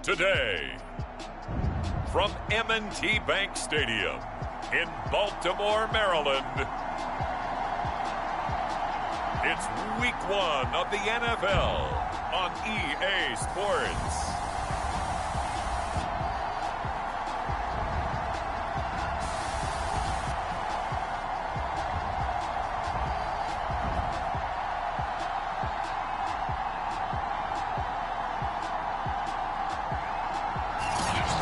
Today, from M&T Bank Stadium in Baltimore, Maryland, it's Week 1 of the NFL on EA Sports.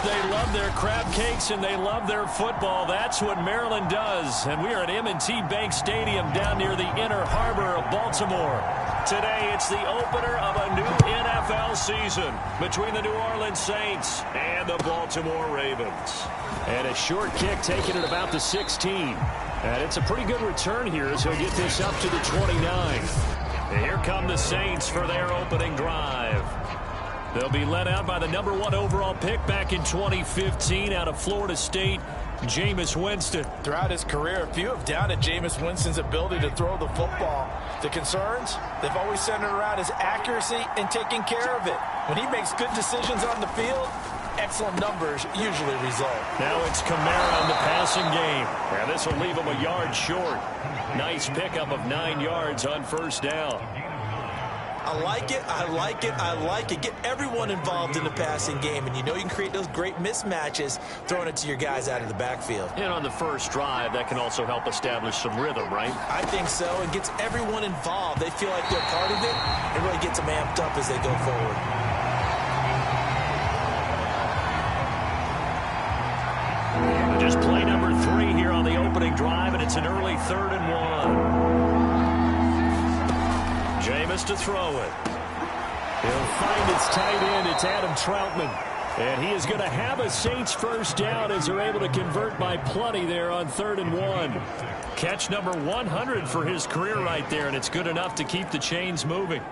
They love their crab cakes and they love their football. That's what Maryland does. And we are at M&T Bank Stadium down near the Inner Harbor of Baltimore. Today, it's the opener of a new NFL season between the New Orleans Saints and the Baltimore Ravens. And a short kick taken at about the 16. And it's a pretty good return here as he'll get this up to the 29. And here come the Saints for their opening drive. They'll be led out by the #1 overall pick back in 2015 out of Florida State, Jameis Winston. Throughout his career, few have doubted Jameis Winston's ability to throw the football. The concerns, they've always centered around his accuracy and taking care of it. When he makes good decisions on the field, excellent numbers usually result. Now it's Kamara in the passing game. And this will leave him a yard short. Nice pickup of 9 yards on first down. I like it, I like it, I like it. Get everyone involved in the passing game, and you know you can create those great mismatches throwing it to your guys out of the backfield. And on the first drive, that can also help establish some rhythm, right? I think so. It gets everyone involved. They feel like they're part of it. It really gets them amped up as they go forward. Just play number 3 here on the opening drive, and it's an early 3rd and 1. Jameis to throw it. He'll find its tight end. It's Adam Troutman. And he is going to have a Saints first down as they're able to convert by plenty there on 3rd and 1. Catch number 100 for his career right there, and it's good enough to keep the chains moving.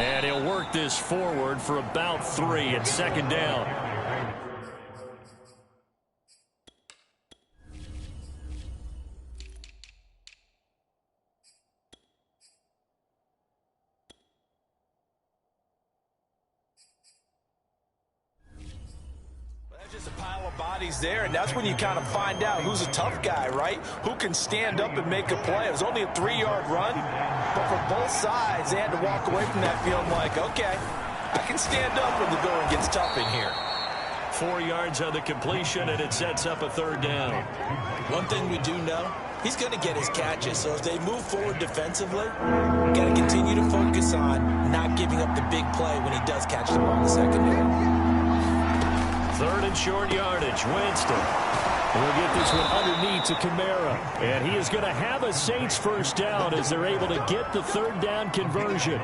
And he'll work this forward for about 3 at 2nd down. Just a pile of bodies there, and that's when you kind of find out who's a tough guy, right? Who can stand up and make a play. It was only a 3-yard run, but for both sides, they had to walk away from that field like, okay, I can stand up when the going gets tough in here. 4 yards on the completion, and it sets up a 3rd down. One thing we do know, he's going to get his catches, so as they move forward defensively, got to continue to focus on not giving up the big play when he does catch the ball in the secondary. 3rd and short yardage. Winston will get this one underneath to Kamara. And he is going to have a Saints first down as they're able to get the 3rd down conversion.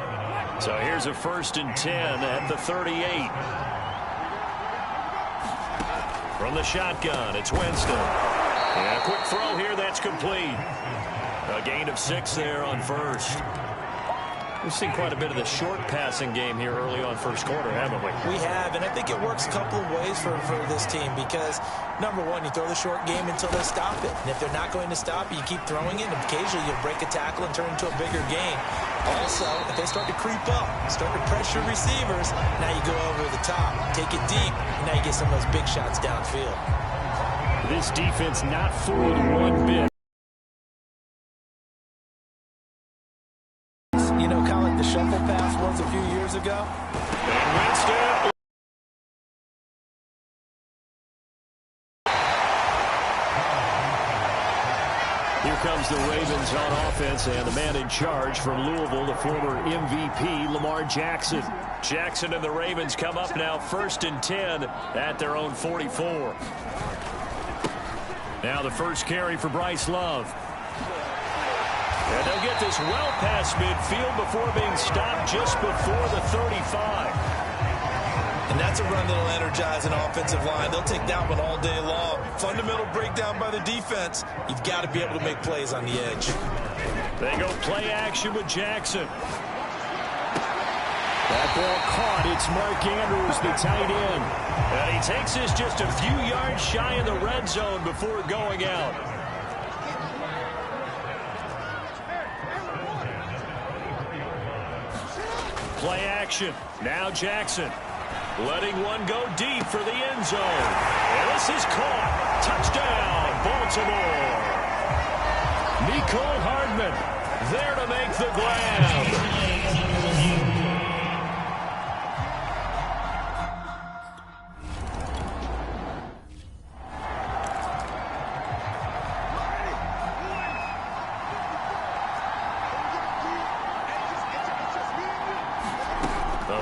So here's a 1st and 10 at the 38. From the shotgun, it's Winston. And a quick throw here, that's complete. A gain of 6 there on first. We've seen quite a bit of the short passing game here early on first quarter, haven't we? We have, and I think it works a couple of ways for this team because, number one, you throw the short game until they stop it. And if they're not going to stop it, you keep throwing it, and occasionally you'll break a tackle and turn it into a bigger game. Also, if they start to creep up, start to pressure receivers, now you go over the top, take it deep, and now you get some of those big shots downfield. This defense not fooled one bit. You know, kind of like the shuffle pass was a few years ago. And Winston. Here comes the Ravens on offense, and the man in charge from Louisville, the former MVP, Lamar Jackson. Jackson and the Ravens come up now 1st and 10 at their own 44. Now the first carry for Bryce Love. And they'll get this well past midfield before being stopped just before the 35. And that's a run that'll energize an offensive line. They'll take that one all day long. Fundamental breakdown by the defense. You've got to be able to make plays on the edge. They go play action with Jackson. That ball caught. It's Mark Andrews, the tight end. And he takes this just a few yards shy in the red zone before going out. Play action. Now Jackson. Letting one go deep for the end zone. And this is caught. Touchdown, Baltimore. Nicole Hardman there to make the grab.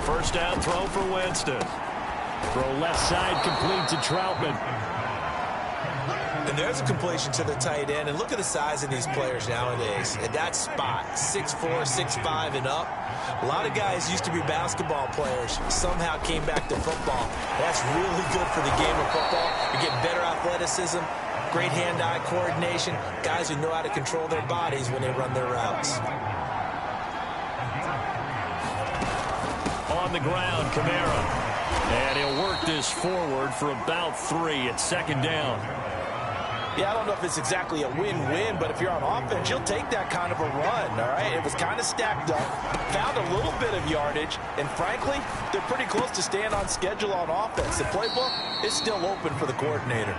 First down throw for Winston. Throw left side complete to Troutman. And there's a completion to the tight end. And look at the size of these players nowadays. At that spot, 6'4", 6'5", and up. A lot of guys used to be basketball players. Somehow came back to football. That's really good for the game of football. You get better athleticism, great hand-eye coordination, guys who know how to control their bodies when they run their routes. On the ground, Kamara. And he'll work this forward for about 3 at second down. Yeah, I don't know if it's exactly a win-win, but if you're on offense, you'll take that kind of a run, all right? It was kind of stacked up, found a little bit of yardage, and frankly, they're pretty close to staying on schedule on offense. The playbook is still open for the coordinator.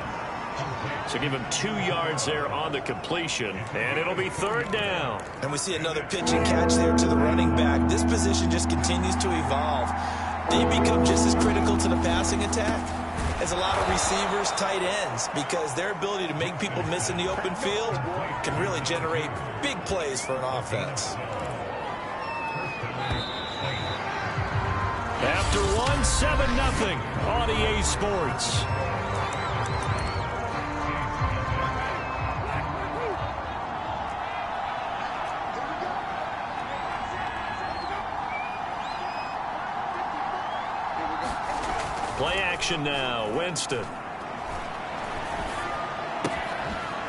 So give him 2 yards there on the completion, and it'll be third down. And we see another pitch and catch there to the running back. This position just continues to evolve. They become just as critical to the passing attack as a lot of receivers, tight ends, because their ability to make people miss in the open field can really generate big plays for an offense. After one, 7-0 on EA Sports. Play action now, Winston.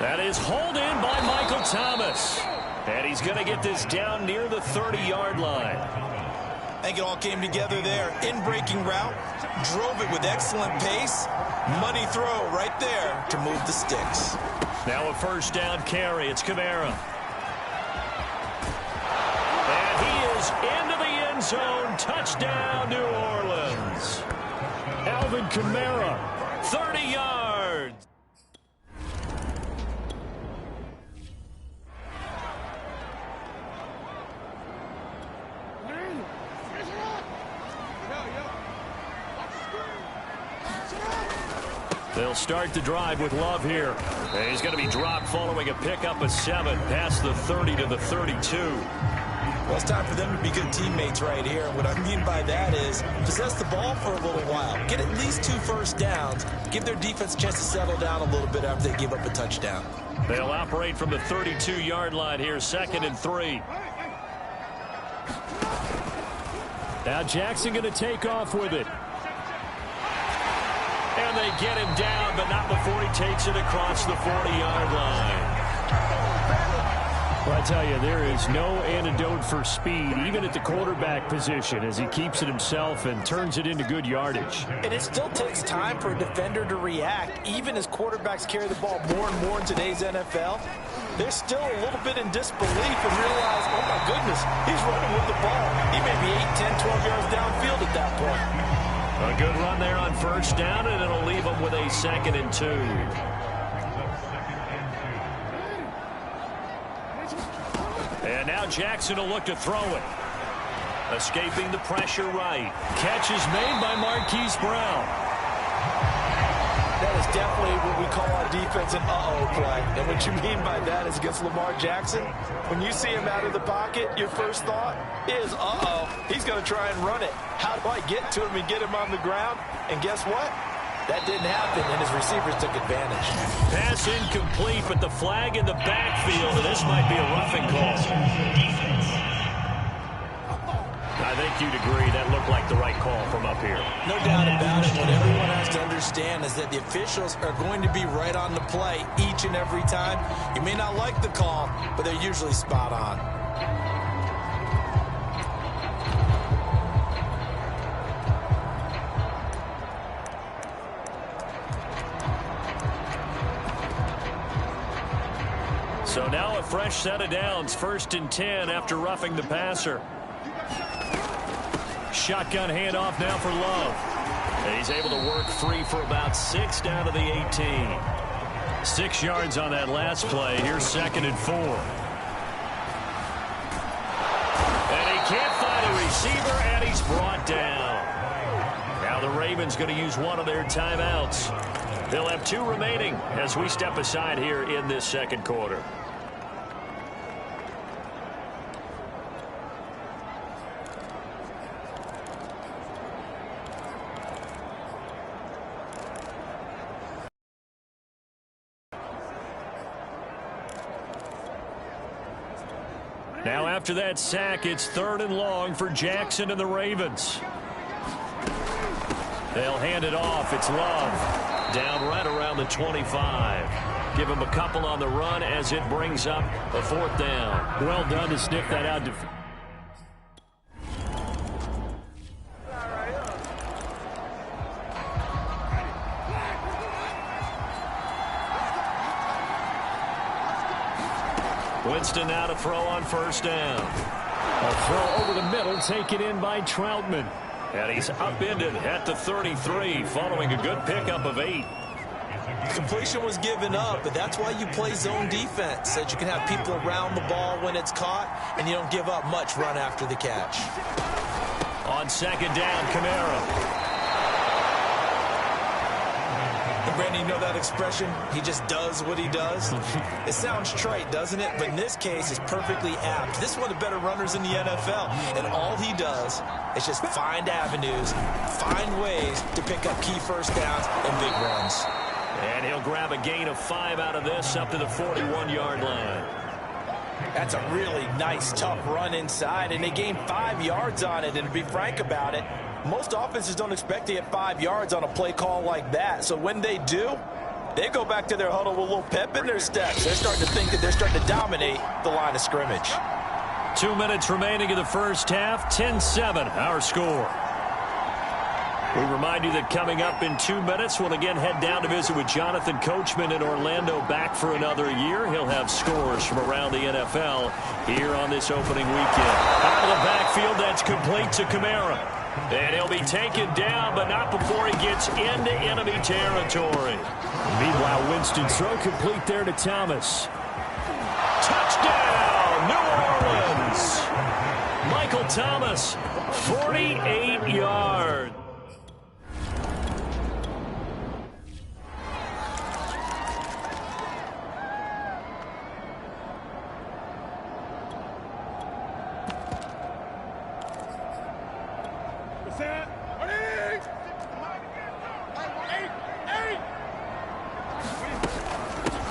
That is hauled in by Michael Thomas. And he's going to get this down near the 30-yard line. I think it all came together there. In-breaking route, drove it with excellent pace. Money throw right there to move the sticks. Now a first down carry. It's Kamara. And he is into the end zone. Touchdown, New Orleans. Alvin Kamara, 30 yards. They'll start the drive with Love here. And he's going to be dropped following a pickup of 7 past the 30 to the 32. Well, it's time for them to be good teammates right here. What I mean by that is possess the ball for a little while. Get at least 2 first downs. Give their defense a chance to settle down a little bit after they give up a touchdown. They'll operate from the 32-yard line here, 2nd and 3. Now Jackson going to take off with it. And they get him down, but not before he takes it across the 40-yard line. Well, I tell you, there is no antidote for speed, even at the quarterback position, as he keeps it himself and turns it into good yardage. And it still takes time for a defender to react, even as quarterbacks carry the ball more and more in today's NFL. They're still a little bit in disbelief and realize, oh, my goodness, he's running with the ball. He may be 8, 10, 12 yards downfield at that point. A good run there on first down, and it'll leave him with a 2nd and 2. And now Jackson will look to throw it. Escaping the pressure right. Catch is made by Marquise Brown. That is definitely what we call on defense an uh-oh play. And what you mean by that is against Lamar Jackson, when you see him out of the pocket, your first thought is, uh-oh, he's going to try and run it. How do I get to him and get him on the ground? And guess what? That didn't happen, and his receivers took advantage. Pass incomplete, but the flag in the backfield, and this might be a roughing call. I think you'd agree that looked like the right call from up here. No doubt about it. What everyone has to understand is that the officials are going to be right on the play each and every time. You may not like the call, but they're usually spot on. So now a fresh set of downs, 1st and 10 after roughing the passer. Shotgun handoff now for Love. And he's able to work free for about 6 down to the 18. 6 yards on that last play. Here's 2nd and 4. And he can't find a receiver, and he's brought down. Now the Ravens going to use one of their timeouts. They'll have 2 remaining as we step aside here in this 2nd quarter. Now after that sack, it's 3rd and long for Jackson and the Ravens. They'll hand it off. It's Love. Down right around the 25. Give him a couple on the run as it brings up a 4th down. Well done to sniff that out. Winston now to throw on 1st down. A throw over the middle taken in by Troutman. And he's upended at the 33 following a good pickup of 8. Completion was given up, but that's why you play zone defense, so that you can have people around the ball when it's caught, and you don't give up much run after the catch. On 2nd down, Kamara. And Brandon, you know that expression? He just does what he does. It sounds trite, doesn't it? But in this case, it's perfectly apt. This is one of the better runners in the NFL, and all he does is just find avenues, find ways to pick up key 1st downs and big runs. And he'll grab a gain of 5 out of this up to the 41-yard line. That's a really nice, tough run inside, and they gained 5 yards on it. And to be frank about it, most offenses don't expect to get 5 yards on a play call like that. So when they do, they go back to their huddle with a little pep in their steps. They're starting to think that they're starting to dominate the line of scrimmage. 2 minutes remaining in the 1st half. 10-7, our score. We remind you that coming up in 2 minutes, we'll again head down to visit with Jonathan Coachman in Orlando, back for another year. He'll have scores from around the NFL here on this opening weekend. Out of the backfield, that's complete to Kamara. And he'll be taken down, but not before he gets into enemy territory. Meanwhile, Winston's throw complete there to Thomas. Touchdown, New Orleans! Michael Thomas, 48 yards.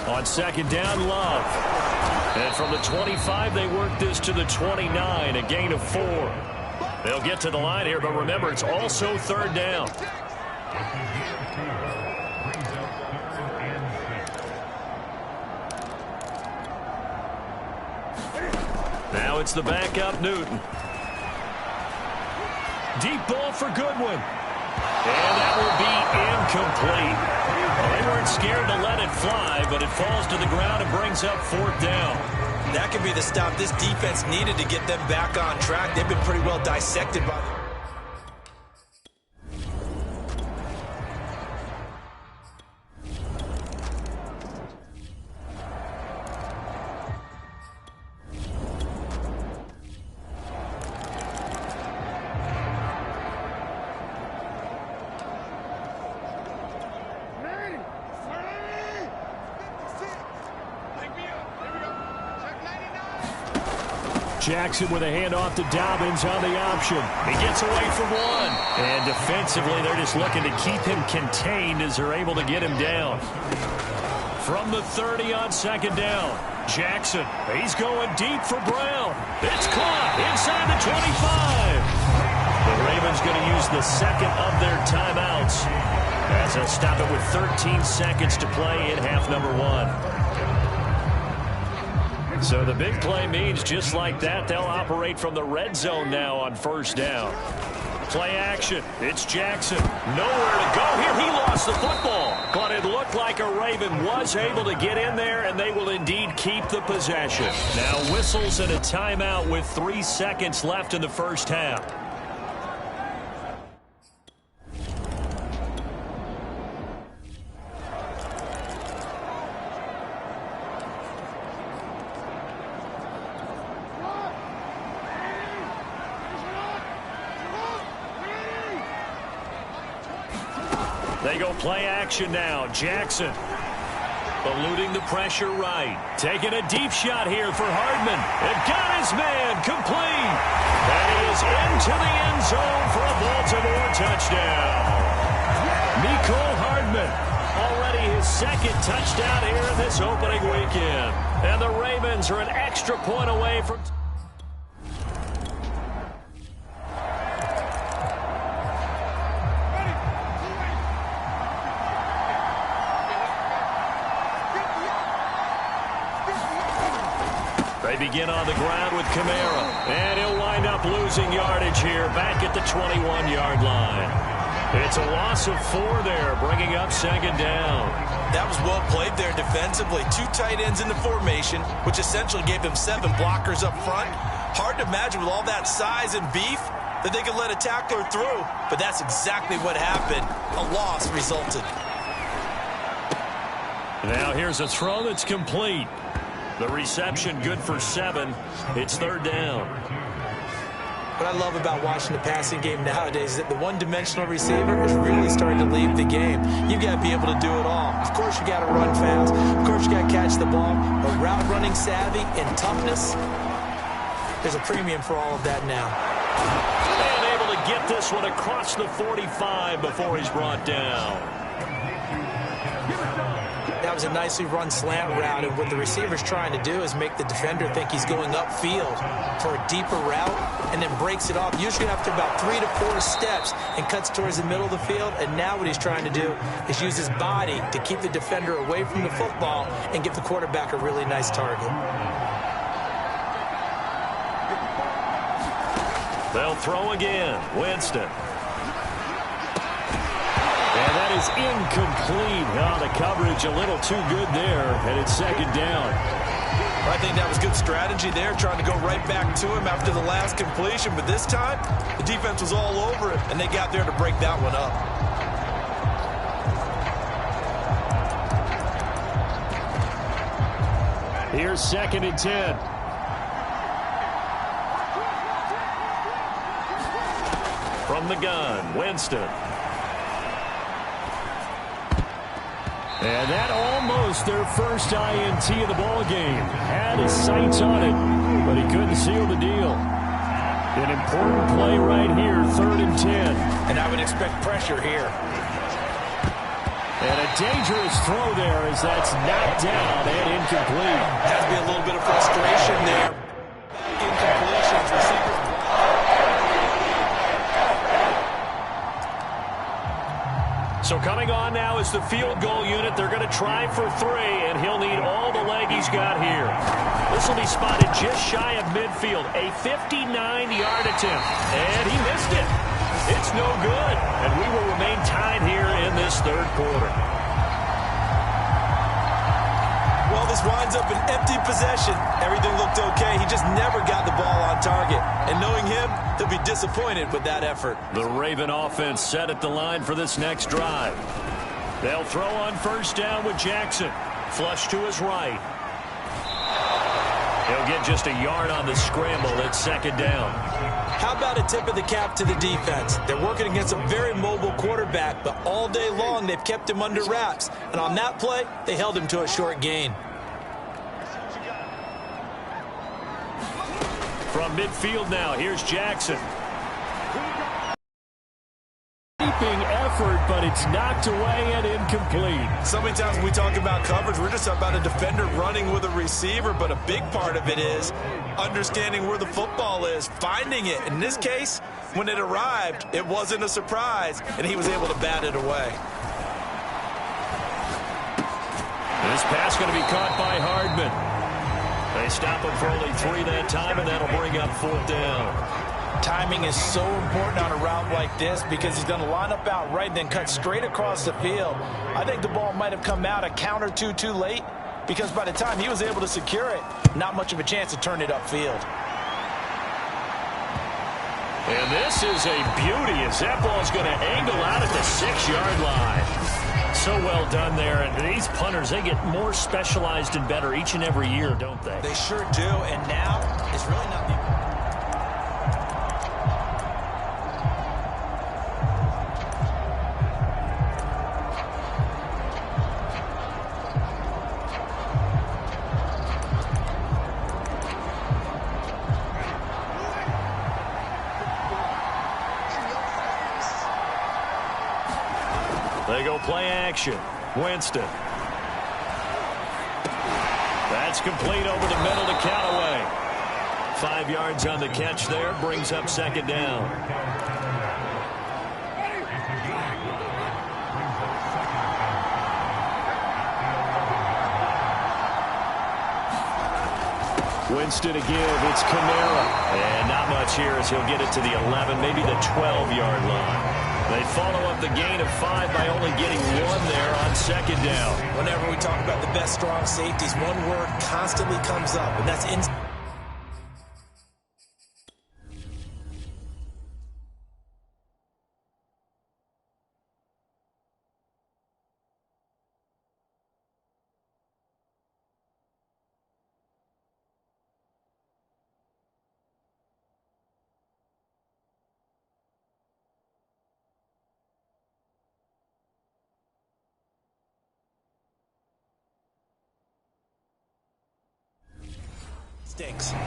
On 2nd down, Love. And from the 25, they work this to the 29, a gain of 4. They'll get to the line here, but remember, it's also 3rd down. Now it's the backup, Newton. Deep ball for Goodwin. And that will be incomplete. Well, they weren't scared to let it fly, but it falls to the ground and brings up 4th down. That could be the stop this defense needed to get them back on track. They've been pretty well dissected by the... Jackson with a handoff to Dobbins on the option. He gets away from one. And defensively, they're just looking to keep him contained as they're able to get him down. From the 30 on 2nd down, Jackson, he's going deep for Brown. It's caught inside the 25. The Ravens going to use the 2nd of their timeouts as they'll stop it with 13 seconds to play in half number 1. So the big play means just like that, they'll operate from the red zone now on 1st down. Play action. It's Jackson. Nowhere to go here. He lost the football. But it looked like a Raven was able to get in there, and they will indeed keep the possession. Now whistles and a timeout with 3 seconds left in the first half. They go play action now. Jackson eluding the pressure right. Taking a deep shot here for Hardman. It got his man complete. And he is into the end zone for a Baltimore touchdown. Mecole Hardman, already his second touchdown here in this opening weekend. And the Ravens are an extra point away from... They begin on the ground with Kamara, and he'll wind up losing yardage here back at the 21-yard line. It's a loss of 4 there, bringing up second down. That was well played there defensively. 2 tight ends in the formation, which essentially gave them 7 blockers up front. Hard to imagine with all that size and beef that they could let a tackler through, but that's exactly what happened. A loss resulted. Now here's a throw that's complete. The reception good for 7. It's third down. What I love about watching the passing game nowadays is that the one-dimensional receiver is really starting to leave the game. You've got to be able to do it all. Of course, you got to run fast. Of course, you got to catch the ball. But route running savvy and toughness, there's a premium for all of that now. And able to get this one across the 45 before he's brought down. That was a nicely run slant route, and what the receiver's trying to do is make the defender think he's going upfield for a deeper route and then breaks it off, usually after about 3 to 4 steps, and cuts towards the middle of the field. And now what he's trying to do is use his body to keep the defender away from the football and give the quarterback a really nice target. They'll throw again. Winston. And that is incomplete. Oh, the coverage a little too good there, and it's second down. I think that was good strategy there, trying to go right back to him after the last completion. But this time, the defense was all over it, and they got there to break that one up. Here's 2nd and 10. From the gun, Winston. And that almost their first INT of the ball game. Had his sights on it, but he couldn't seal the deal. An important play right here, 3rd and 10. And I would expect pressure here. And a dangerous throw there as that's knocked down and incomplete. Has to be a little bit of frustration there. Incompletions, receivers. So coming on now is the field goal unit. They're going to try for 3, and he'll need all the leg he's got here. This will be spotted just shy of midfield. A 59-yard attempt, and he missed it. It's no good, and we will remain tied here in this third quarter. Well, this winds up an empty possession. Everything looked okay. He just never got the ball on target. And knowing him, he'll be disappointed with that effort. The Raven offense set at the line for this next drive. They'll throw on first down with Jackson. Flush to his right. He'll get just a yard on the scramble at second down. How about a tip of the cap to the defense? They're working against a very mobile quarterback, but all day long they've kept him under wraps. And on that play, they held him to a short gain. From midfield now, here's Jackson. Keeping effort, but it's knocked away and incomplete. So many times when we talk about coverage, we're just talking about a defender running with a receiver, but a big part of it is understanding where the football is, finding it. In this case, when it arrived, it wasn't a surprise, and he was able to bat it away. This pass going to be caught by Hardman. They stop him for only 3 that time, and that'll bring up 4th down. Timing is so important on a route like this because he's going to line up out right and then cut straight across the field. I think the ball might have come out a count or two too late because by the time he was able to secure it, not much of a chance to turn it upfield. And this is a beauty as that ball's going to angle out at the 6-yard line. So well done there. And these punters, they get more specialized and better each and every year, don't they? They sure do. And now it's really not the... They go play action. Winston. That's complete over the middle to Callaway. 5 yards on the catch there. Brings up second down. Winston to give. It's Kamara. And not much here as he'll get it to the 11, maybe the 12-yard line. They follow up the gain of 5 by only getting 1 there on second down. Whenever we talk about the best strong safeties, one word constantly comes up, and that's instinct.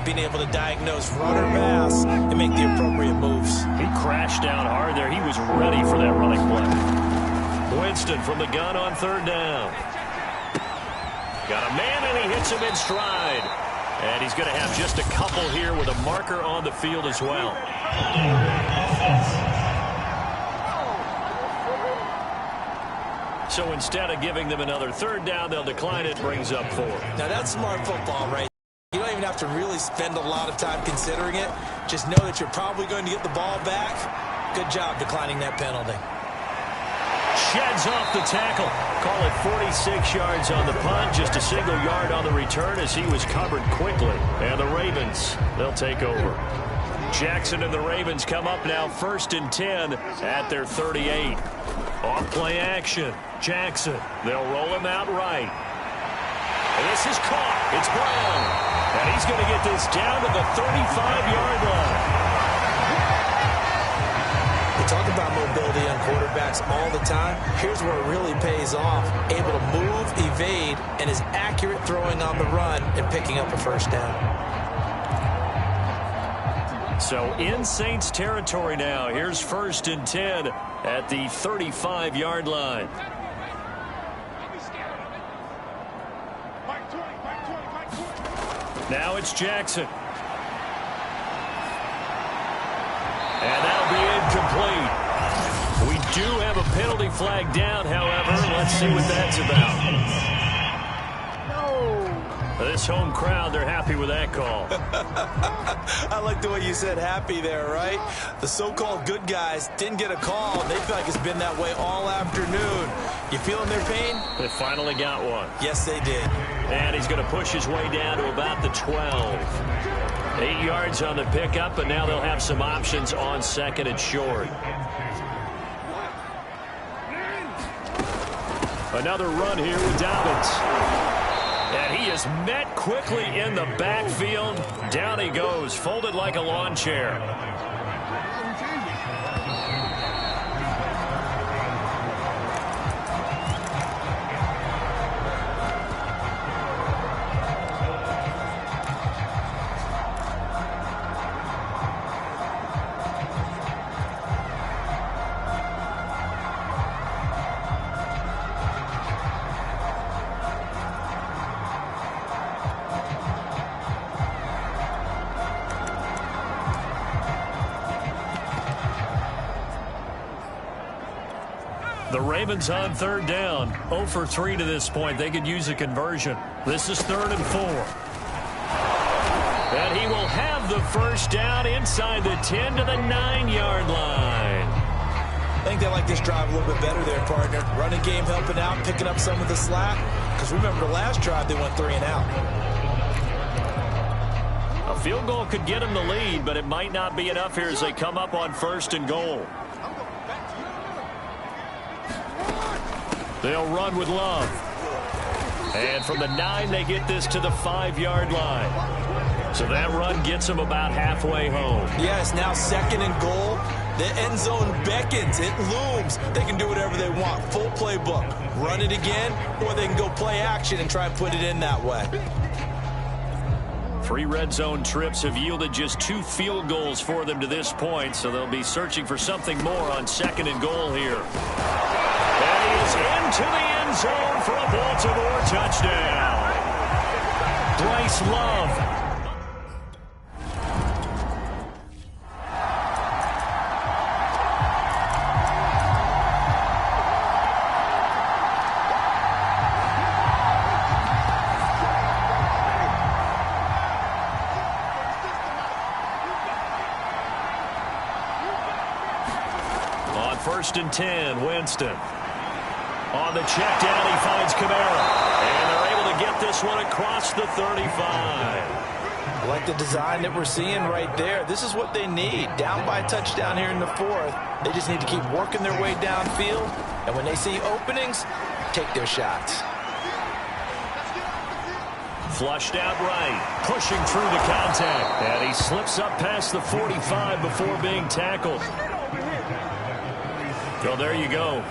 Being able to diagnose run or pass and make the appropriate moves. He crashed down hard there. He was ready for that running play. Winston from the gun on third down. Got a man, and he hits him in stride. And he's going to have just a couple here with a marker on the field as well. So instead of giving them another third down, they'll decline it. Brings up 4. Now that's smart football, right? You don't even have to really spend a lot of time considering it. Just know that you're probably going to get the ball back. Good job declining that penalty. Sheds off the tackle. Call it 46 yards on the punt. Just a single yard on the return as he was covered quickly. And the Ravens, they'll take over. Jackson and the Ravens come up now 1st and 10 at their 38. Off play action. Jackson. They'll roll him out right. And this is caught. It's Brown. And he's going to get this down to the 35-yard line. We talk about mobility on quarterbacks all the time. Here's where it really pays off. Able to move, evade, and is accurate throwing on the run and picking up a first down. So in Saints territory now. Here's 1st and 10 at the 35-yard line. Now it's Jackson. And that'll be incomplete. We do have a penalty flag down, however. Let's see what that's about. This home crowd, they're happy with that call. I like the way you said happy there, right? The so-called good guys didn't get a call. They feel like it's been that way all afternoon. You feeling their pain? They finally got one. Yes, they did. And he's going to push his way down to about the 12. 8 yards on the pickup, and now they'll have some options on second and short. Another run here with Dobbins. And he is met quickly in the backfield. Down he goes, folded like a lawn chair. The Ravens on third down. 0 for 3 to this point. They could use a conversion. This is 3rd and 4. And he will have the first down inside the 10 to the 9-yard line. I think they like this drive a little bit better there, partner. Running game helping out, picking up some of the slack. Because remember the last drive, they went 3 and out. A field goal could get them the lead, but it might not be enough here as they come up on 1st and goal. They'll run with Love. And from the 9, they get this to the 5-yard line. So that run gets them about halfway home. Yeah, it's now 2nd and goal. The end zone beckons. It looms. They can do whatever they want. Full playbook. Run it again, or they can go play action and try and put it in that way. 3 red zone trips have yielded just 2 field goals for them to this point, so they'll be searching for something more on 2nd and goal here. And he is into the end zone for a Baltimore touchdown. Bryce Love. On 1st and 10, Winston. On the check down, he finds Kamara. And they're able to get this one across the 35. I like the design that we're seeing right there. This is what they need. Down by a touchdown here in the 4th. They just need to keep working their way downfield. And when they see openings, take their shots. Flushed out right, pushing through the contact. And he slips up past the 45 before being tackled. So there you go.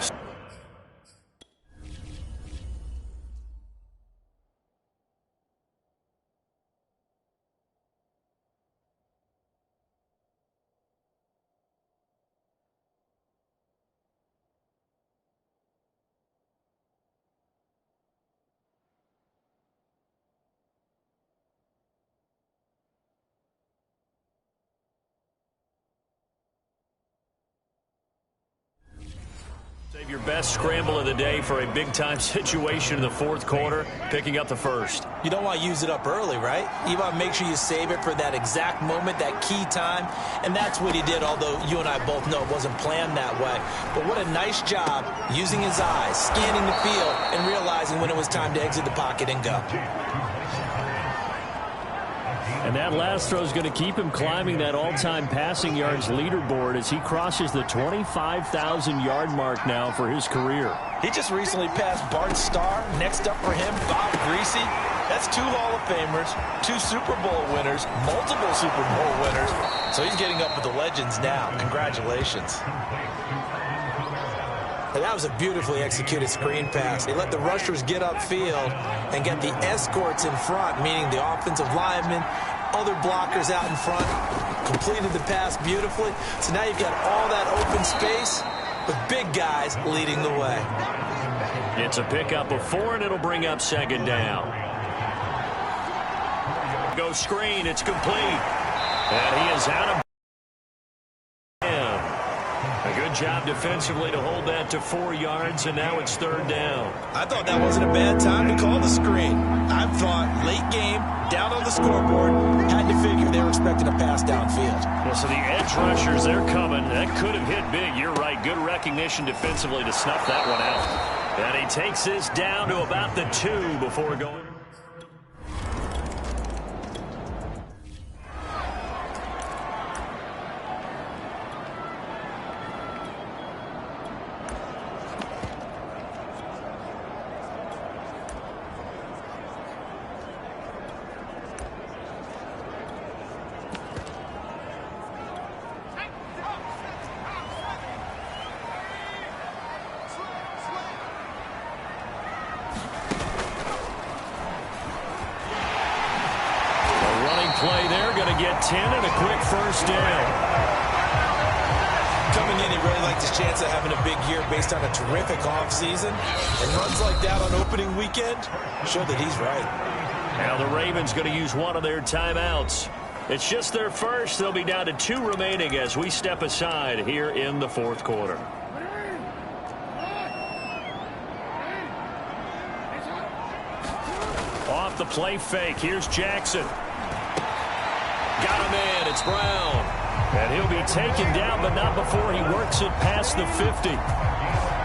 Save your best scramble of the day for a big-time situation in the 4th quarter, picking up the 1st. You don't want to use it up early, right? You want to make sure you save it for that exact moment, that key time. And that's what he did, although you and I both know it wasn't planned that way. But what a nice job using his eyes, scanning the field, and realizing when it was time to exit the pocket and go. And that last throw is going to keep him climbing that all-time passing yards leaderboard as he crosses the 25,000-yard mark now for his career. He just recently passed Bart Starr. Next up for him, Bob Greasy. That's 2 Hall of Famers, 2 Super Bowl winners, multiple Super Bowl winners. So he's getting up with the legends now. Congratulations. And that was a beautifully executed screen pass. They let the rushers get upfield and get the escorts in front, meaning the offensive linemen, other blockers out in front, completed the pass beautifully. So now you've got all that open space with big guys leading the way. It's a pickup of 4, and it'll bring up 2nd down. Go screen, it's complete. And he is out of. A good job defensively to hold that to 4 yards, and now it's 3rd down. I thought that wasn't a bad time to call the screen. I thought late game, down on the scoreboard, had to figure they were expecting a pass downfield. Well, so the edge rushers, they're coming. That could have hit big. You're right. Good recognition defensively to snuff that one out. And he takes this down to about the 2 before going. Play there, going to get 10 and a quick 1st down. Coming in, he really liked his chance of having a big year based on a terrific offseason. And runs like that on opening weekend show that he's right. Now the Ravens going to use one of their timeouts. It's just their first. They'll be down to 2 remaining as we step aside here in the 4th quarter. Off the play fake, here's Jackson. Got him in. it's Brown. And he'll be taken down, but not before he works it past the 50.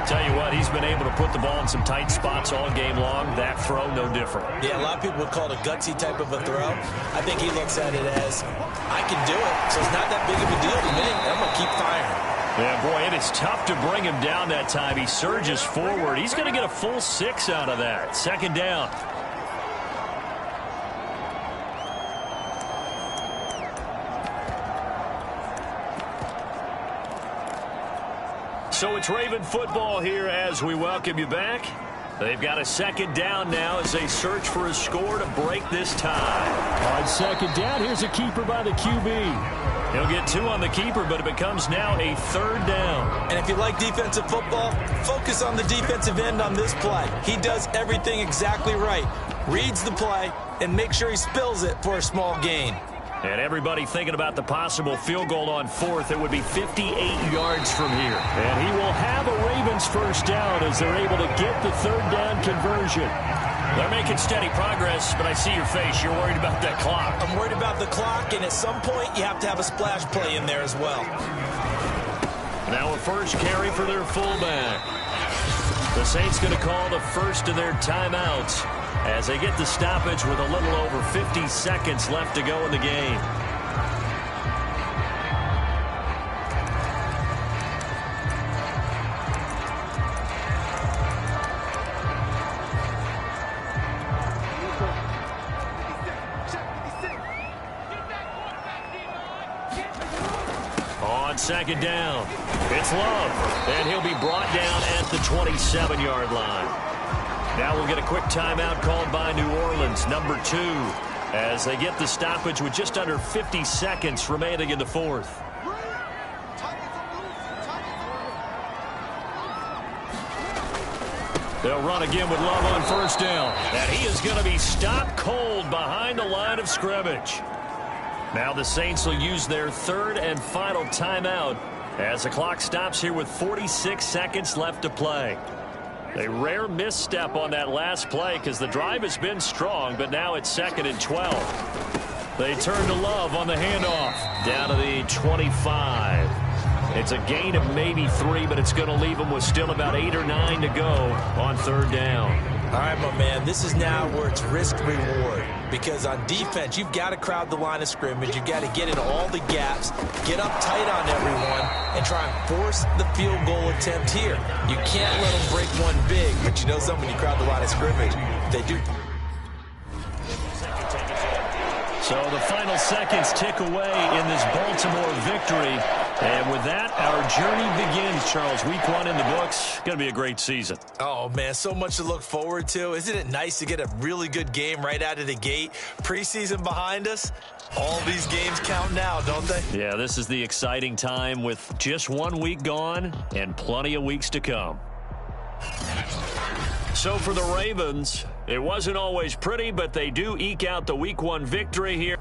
Tell you what, he's been able to put the ball in some tight spots all game long. That throw, no different. Yeah, a lot of people would call it a gutsy type of a throw. I think he looks at it as, I can do it, so it's not that big of a deal to me. I'm going to keep firing. Yeah, boy, it is tough to bring him down that time. He surges forward. He's going to get a full 6 out of that. Second down. So it's Raven football here as we welcome you back. They've got a second down now as they search for a score to break this tie. On second down, here's a keeper by the QB. He'll get 2 on the keeper, but it becomes now a third down. And if you like defensive football, focus on the defensive end on this play. He does everything exactly right. Reads the play and make sure he spills it for a small gain. And everybody thinking about the possible field goal on 4th. It would be 58 yards from here. And he will have a Ravens first down as they're able to get the third down conversion. They're making steady progress, but I see your face. You're worried about that clock. I'm worried about the clock, and at some point you have to have a splash play in there as well. Now a first carry for their fullback. The Saints going to call the first of their timeouts as they get the stoppage with a little over 50 seconds left to go in the game. On second down, it's Love, and he'll be brought down at the 27-yard line. Now we'll get a quick timeout called by New Orleans, number 2, as they get the stoppage with just under 50 seconds remaining in the 4th. They'll run again with Love on first down. And he is going to be stopped cold behind the line of scrimmage. Now the Saints will use their third and final timeout as the clock stops here with 46 seconds left to play. A rare misstep on that last play because the drive has been strong, but now it's 2nd and 12. They turn to Love on the handoff. Down to the 25. It's a gain of maybe 3, but it's going to leave them with still about 8 or 9 to go on third down. All right, my man, this is now where it's risk-reward. Because on defense, you've got to crowd the line of scrimmage. You've got to get into all the gaps, get up tight on everyone, and try and force the field goal attempt here. You can't let them break one big, but you know something, when you crowd the line of scrimmage, they do. So the final seconds tick away in this Baltimore victory. And with that, our journey begins, Charles. Week 1 in the books. Going to be a great season. Oh, man, so much to look forward to. Isn't it nice to get a really good game right out of the gate? Preseason behind us. All these games count now, don't they? Yeah, this is the exciting time with just 1 week gone and plenty of weeks to come. So for the Ravens, it wasn't always pretty, but they do eke out the Week 1 victory here.